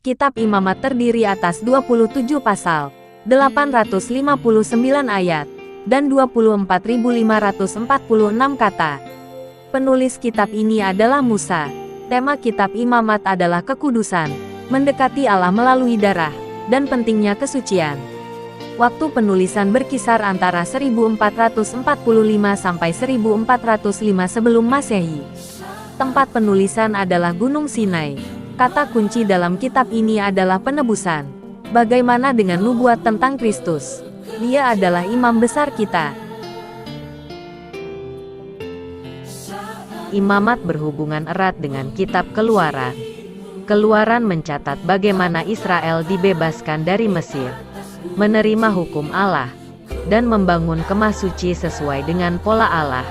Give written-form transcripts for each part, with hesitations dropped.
Kitab Imamat terdiri atas 27 pasal, 859 ayat, dan 24.546 kata. Penulis kitab ini adalah Musa. Tema kitab Imamat adalah kekudusan, mendekati Allah melalui darah, dan pentingnya kesucian. Waktu penulisan berkisar antara 1445 sampai 1405 sebelum Masehi. Tempat penulisan adalah Gunung Sinai. Kata kunci dalam kitab ini adalah penebusan. Bagaimana dengan nubuat tentang Kristus? Dia adalah imam besar kita. Imamat berhubungan erat dengan kitab Keluaran. Keluaran mencatat bagaimana Israel dibebaskan dari Mesir, menerima hukum Allah, dan membangun kemah suci sesuai dengan pola Allah.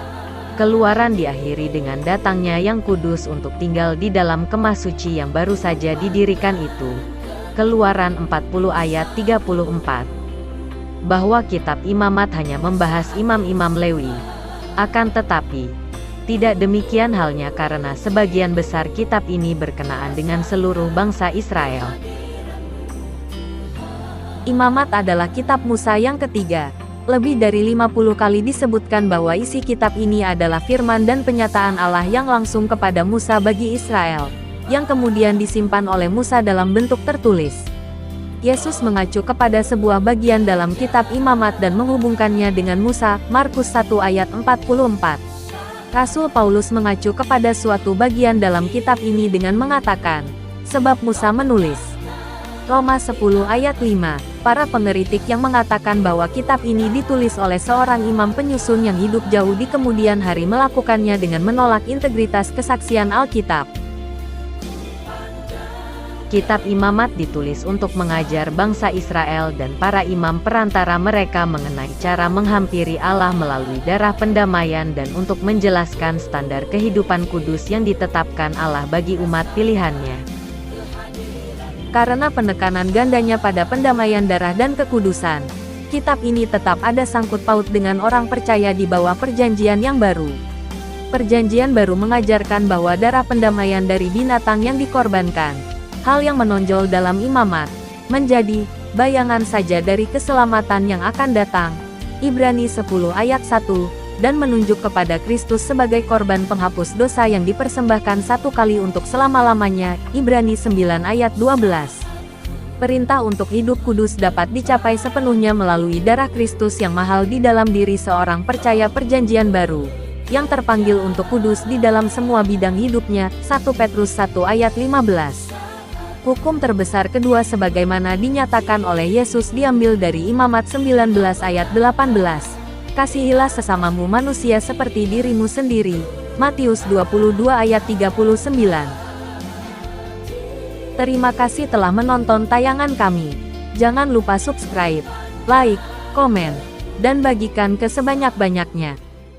Keluaran diakhiri dengan datangnya Yang Kudus untuk tinggal di dalam kemah suci yang baru saja didirikan itu. Keluaran 40 ayat 34. Bahwa kitab Imamat hanya membahas imam-imam Lewi. Akan tetapi, tidak demikian halnya karena sebagian besar kitab ini berkenaan dengan seluruh bangsa Israel. Imamat adalah kitab Musa yang ketiga. Lebih dari 50 kali disebutkan bahwa isi kitab ini adalah firman dan penyataan Allah yang langsung kepada Musa bagi Israel, yang kemudian disimpan oleh Musa dalam bentuk tertulis. Yesus mengacu kepada sebuah bagian dalam kitab Imamat dan menghubungkannya dengan Musa, Markus 1 ayat 44. Rasul Paulus mengacu kepada suatu bagian dalam kitab ini dengan mengatakan, sebab Musa menulis. Roma 10 ayat 5. Para pengeritik yang mengatakan bahwa kitab ini ditulis oleh seorang imam penyusun yang hidup jauh di kemudian hari melakukannya dengan menolak integritas kesaksian Alkitab. Kitab Imamat ditulis untuk mengajar bangsa Israel dan para imam perantara mereka mengenai cara menghampiri Allah melalui darah pendamaian dan untuk menjelaskan standar kehidupan kudus yang ditetapkan Allah bagi umat pilihannya. Karena penekanan gandanya pada pendamaian darah dan kekudusan, kitab ini tetap ada sangkut paut dengan orang percaya di bawah perjanjian yang baru. Perjanjian baru mengajarkan bahwa darah pendamaian dari binatang yang dikorbankan, hal yang menonjol dalam Imamat, menjadi bayangan saja dari keselamatan yang akan datang. Ibrani 10 ayat 1, dan menunjuk kepada Kristus sebagai korban penghapus dosa yang dipersembahkan satu kali untuk selama-lamanya. Ibrani 9 ayat 12. Perintah untuk hidup kudus dapat dicapai sepenuhnya melalui darah Kristus yang mahal di dalam diri seorang percaya perjanjian baru, yang terpanggil untuk kudus di dalam semua bidang hidupnya. 1 Petrus 1 ayat 15. Hukum terbesar kedua sebagaimana dinyatakan oleh Yesus diambil dari Imamat 19 ayat 18. Kasihilah sesamamu manusia seperti dirimu sendiri. Matius 22 ayat 39. Terima kasih telah menonton tayangan kami. Jangan lupa subscribe, like, komen, dan bagikan ke sebanyak-banyaknya.